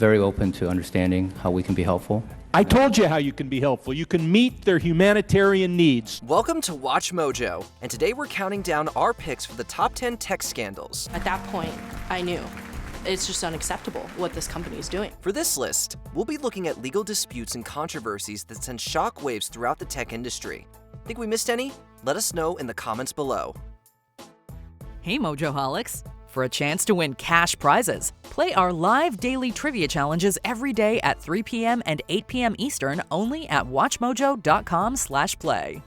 very open to understanding how we can be helpful. I told you how you can be helpful. You can meet their humanitarian needs. Welcome to Watch Mojo, and today we're counting down our picks for the top 10 tech scandals. At that point, I knew. It's just unacceptable what this company is doing. For this list, we'll be looking at legal disputes and controversies that send shockwaves throughout the tech industry. Think we missed any? Let us know in the comments below. Hey Mojoholics! For a chance to win cash prizes, play our live daily trivia challenges every day at 3 p.m. and 8 p.m. Eastern only at WatchMojo.com/play.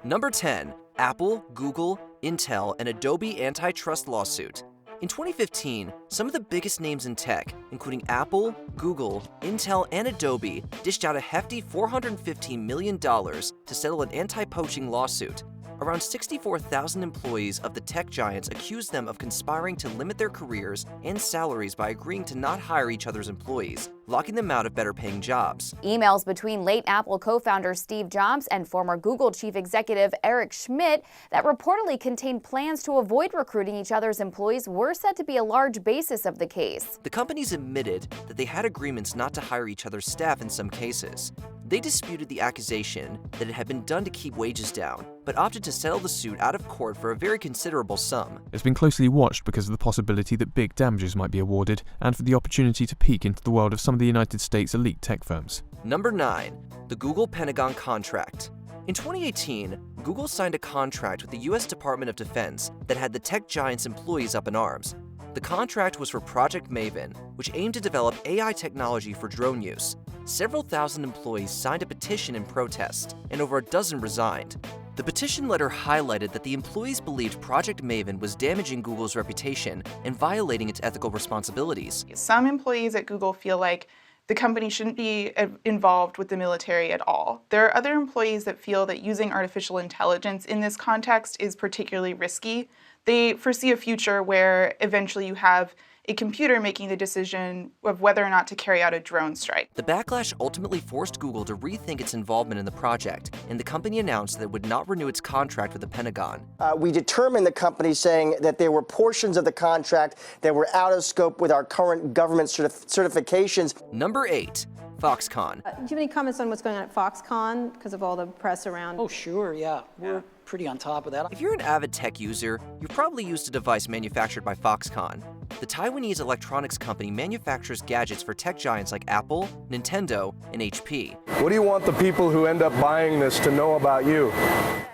Number 10. Apple, Google, Intel, and Adobe antitrust lawsuit. In 2015, some of the biggest names in tech, including Apple, Google, Intel, and Adobe, dished out a hefty $415 million to settle an anti-poaching lawsuit. Around 64,000 employees of the tech giants accused them of conspiring to limit their careers and salaries by agreeing to not hire each other's employees, locking them out of better-paying jobs. Emails between late Apple co-founder Steve Jobs and former Google chief executive Eric Schmidt that reportedly contained plans to avoid recruiting each other's employees were said to be a large basis of the case. The companies admitted that they had agreements not to hire each other's staff in some cases. They disputed the accusation that it had been done to keep wages down, but opted to settle the suit out of court for a very considerable sum. It's been closely watched because of the possibility that big damages might be awarded and for the opportunity to peek into the world of some of the United States' elite tech firms. Number 9. The Google Pentagon contract. In 2018, Google signed a contract with the US Department of Defense that had the tech giant's employees up in arms. The contract was for Project Maven, which aimed to develop AI technology for drone use. Several thousand employees signed a petition in protest, and over a dozen resigned. The petition letter highlighted that the employees believed Project Maven was damaging Google's reputation and violating its ethical responsibilities. Some employees at Google feel like the company shouldn't be involved with the military at all. There are other employees that feel that using artificial intelligence in this context is particularly risky. They foresee a future where eventually you have a computer making the decision of whether or not to carry out a drone strike. The backlash ultimately forced Google to rethink its involvement in the project, and the company announced that it would not renew its contract with the Pentagon. We determined, the company saying, that there were portions of the contract that were out of scope with our current government certifications. Number 8. Foxconn. Do you have any comments on what's going on at Foxconn because of all the press around? Oh, sure, yeah. We're pretty on top of that. If you're an avid tech user, you've probably used a device manufactured by Foxconn. The Taiwanese electronics company manufactures gadgets for tech giants like Apple, Nintendo, and HP. What do you want the people who end up buying this to know about you?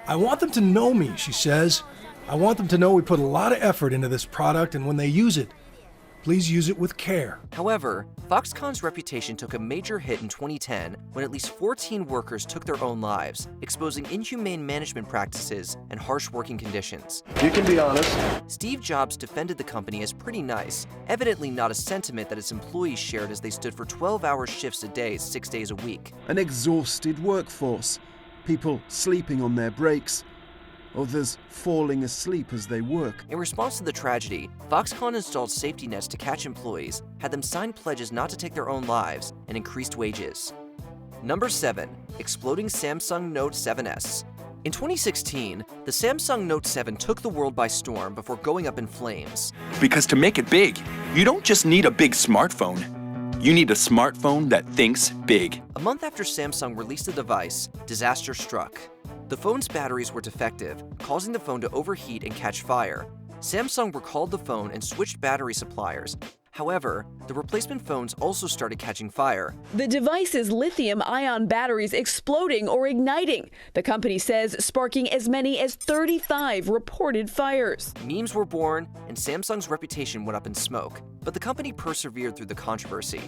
I want them to know me, she says. I want them to know we put a lot of effort into this product, and when they use it, please use it with care. However, Foxconn's reputation took a major hit in 2010 when at least 14 workers took their own lives, exposing inhumane management practices and harsh working conditions. You can be honest. Steve Jobs defended the company as pretty nice, evidently not a sentiment that its employees shared as they stood for 12-hour shifts a day, 6 days a week. An exhausted workforce, people sleeping on their breaks, others falling asleep as they work. In response to the tragedy, Foxconn installed safety nets to catch employees, had them sign pledges not to take their own lives, and increased wages. Number 7. Exploding Samsung Note 7s. In 2016, the Samsung Note 7 took the world by storm before going up in flames. Because to make it big, you don't just need a big smartphone. You need a smartphone that thinks big. A month after Samsung released the device, disaster struck. The phone's batteries were defective, causing the phone to overheat and catch fire. Samsung recalled the phone and switched battery suppliers. However, the replacement phones also started catching fire. The device's lithium-ion batteries exploding or igniting, the company says, sparking as many as 35 reported fires. Memes were born, and Samsung's reputation went up in smoke. But the company persevered through the controversy.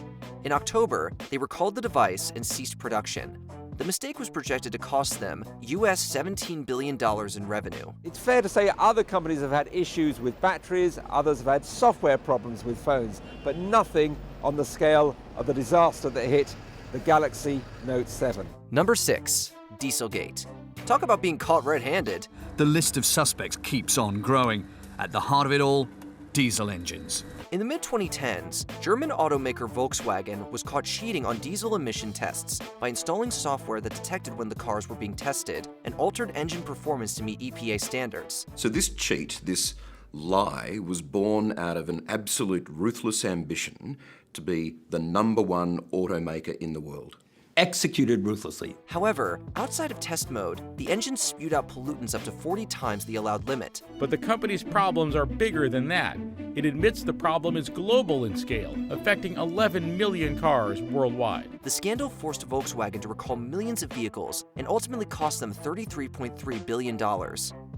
In October, they recalled the device and ceased production. The mistake was projected to cost them US $17 billion in revenue. It's fair to say other companies have had issues with batteries, others have had software problems with phones, but nothing on the scale of the disaster that hit the Galaxy Note 7. Number 6. Dieselgate. Talk about being caught red-handed. The list of suspects keeps on growing. At the heart of it all, diesel engines. In the mid-2010s, German automaker Volkswagen was caught cheating on diesel emission tests by installing software that detected when the cars were being tested and altered engine performance to meet EPA standards. So this cheat, this lie, was born out of an absolute ruthless ambition to be the #1 automaker in the world. Executed ruthlessly. However, outside of test mode, the engine spewed out pollutants up to 40 times the allowed limit. But the company's problems are bigger than that. It admits the problem is global in scale, affecting 11 million cars worldwide. The scandal forced Volkswagen to recall millions of vehicles and ultimately cost them $33.3 billion.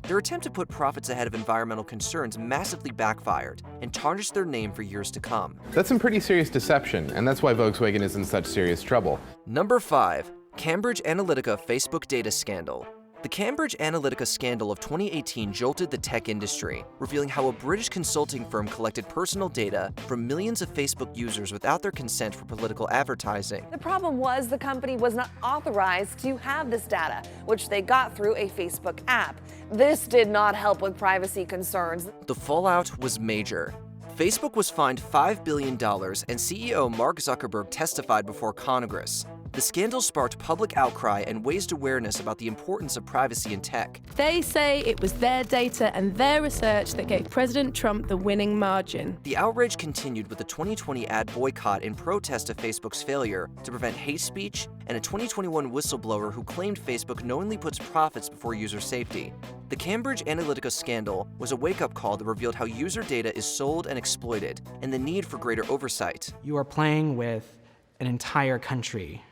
Their attempt to put profits ahead of environmental concerns massively backfired and tarnished their name for years to come. That's some pretty serious deception, and that's why Volkswagen is in such serious trouble. Number 5. Cambridge Analytica Facebook data scandal. The Cambridge Analytica scandal of 2018 jolted the tech industry, revealing how a British consulting firm collected personal data from millions of Facebook users without their consent for political advertising. The problem was the company was not authorized to have this data, which they got through a Facebook app. This did not help with privacy concerns. The fallout was major. Facebook was fined $5 billion, and CEO Mark Zuckerberg testified before Congress. The scandal sparked public outcry and raised awareness about the importance of privacy in tech. They say it was their data and their research that gave President Trump the winning margin. The outrage continued with the 2020 ad boycott in protest of Facebook's failure to prevent hate speech and a 2021 whistleblower who claimed Facebook knowingly puts profits before user safety. The Cambridge Analytica scandal was a wake-up call that revealed how user data is sold and exploited and the need for greater oversight. You are playing with an entire country,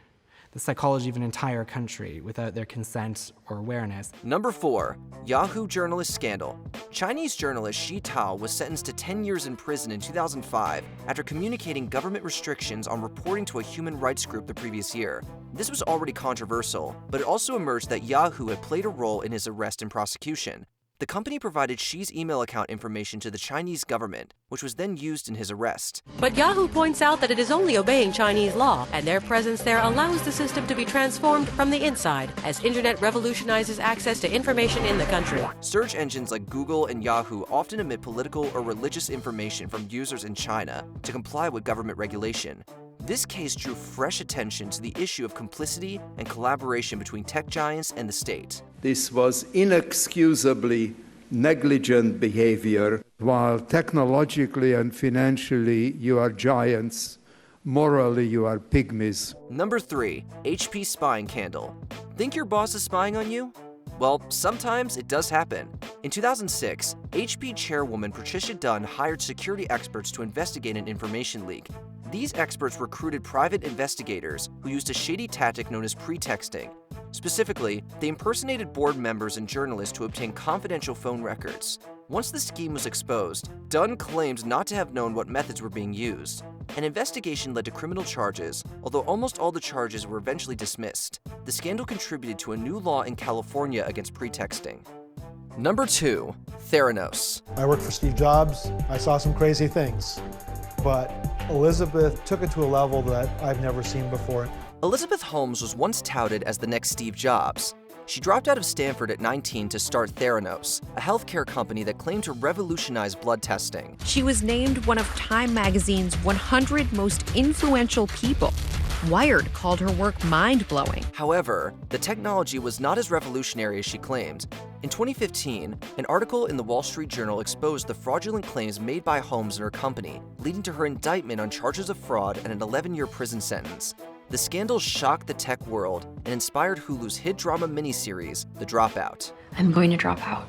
the psychology of an entire country, without their consent or awareness. Number 4. Yahoo journalist scandal. Chinese journalist Shi Tao was sentenced to 10 years in prison in 2005 after communicating government restrictions on reporting to a human rights group the previous year. This was already controversial, but it also emerged that Yahoo had played a role in his arrest and prosecution. The company provided Xi's email account information to the Chinese government, which was then used in his arrest. But Yahoo points out that it is only obeying Chinese law, and their presence there allows the system to be transformed from the inside, as internet revolutionizes access to information in the country. Search engines like Google and Yahoo often omit political or religious information from users in China to comply with government regulation. This case drew fresh attention to the issue of complicity and collaboration between tech giants and the state. This was inexcusably negligent behavior. While technologically and financially you are giants, morally you are pygmies. Number 3. HP spying scandal. Think your boss is spying on you? Well, sometimes it does happen. In 2006, HP chairwoman Patricia Dunn hired security experts to investigate an information leak. These experts recruited private investigators who used a shady tactic known as pretexting. Specifically, they impersonated board members and journalists to obtain confidential phone records. Once the scheme was exposed, Dunn claimed not to have known what methods were being used. An investigation led to criminal charges, although almost all the charges were eventually dismissed. The scandal contributed to a new law in California against pretexting. Number 2. Theranos. I worked for Steve Jobs. I saw some crazy things, but Elizabeth took it to a level that I've never seen before. Elizabeth Holmes was once touted as the next Steve Jobs. She dropped out of Stanford at 19 to start Theranos, a healthcare company that claimed to revolutionize blood testing. She was named one of Time magazine's 100 most influential people. Wired called her work mind-blowing. However, the technology was not as revolutionary as she claimed. In 2015, an article in the Wall Street Journal exposed the fraudulent claims made by Holmes and her company, leading to her indictment on charges of fraud and an 11-year prison sentence. The scandal shocked the tech world and inspired Hulu's hit drama miniseries, The Dropout. I'm going to drop out.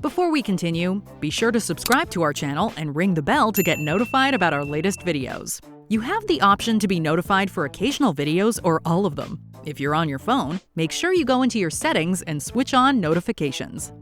Before we continue, be sure to subscribe to our channel and ring the bell to get notified about our latest videos. You have the option to be notified for occasional videos or all of them. If you're on your phone, make sure you go into your settings and switch on notifications.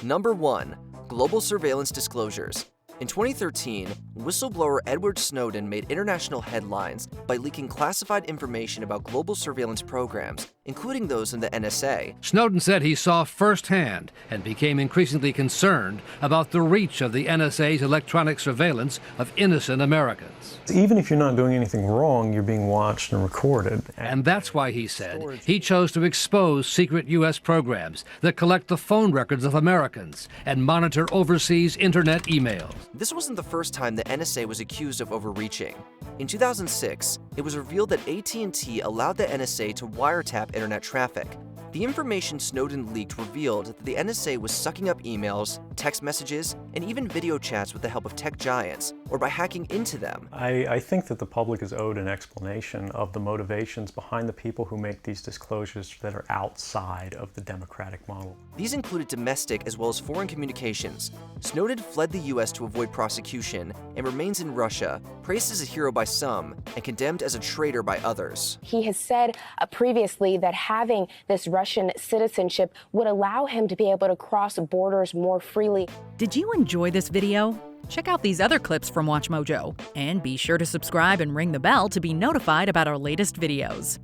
Number 1. Global surveillance disclosures. In 2013, whistleblower Edward Snowden made international headlines by leaking classified information about global surveillance programs, including those in the NSA. Snowden said he saw firsthand and became increasingly concerned about the reach of the NSA's electronic surveillance of innocent Americans. Even if you're not doing anything wrong, you're being watched and recorded. And that's why, he said, he chose to expose secret U.S. programs that collect the phone records of Americans and monitor overseas internet emails. This wasn't the first time the NSA was accused of overreaching. In 2006, it was revealed that AT&T allowed the NSA to wiretap internet traffic. The The information Snowden leaked revealed that the NSA was sucking up emails, text messages, and even video chats with the help of tech giants, or by hacking into them. I think that the public is owed an explanation of the motivations behind the people who make these disclosures that are outside of the democratic model. These included domestic as well as foreign communications. Snowden fled the US to avoid prosecution and remains in Russia, praised as a hero by some and condemned as a traitor by others. He has said previously that having this Russian citizenship would allow him to be able to cross borders more freely. Did you enjoy this video? Check out these other clips from WatchMojo, and be sure to subscribe and ring the bell to be notified about our latest videos.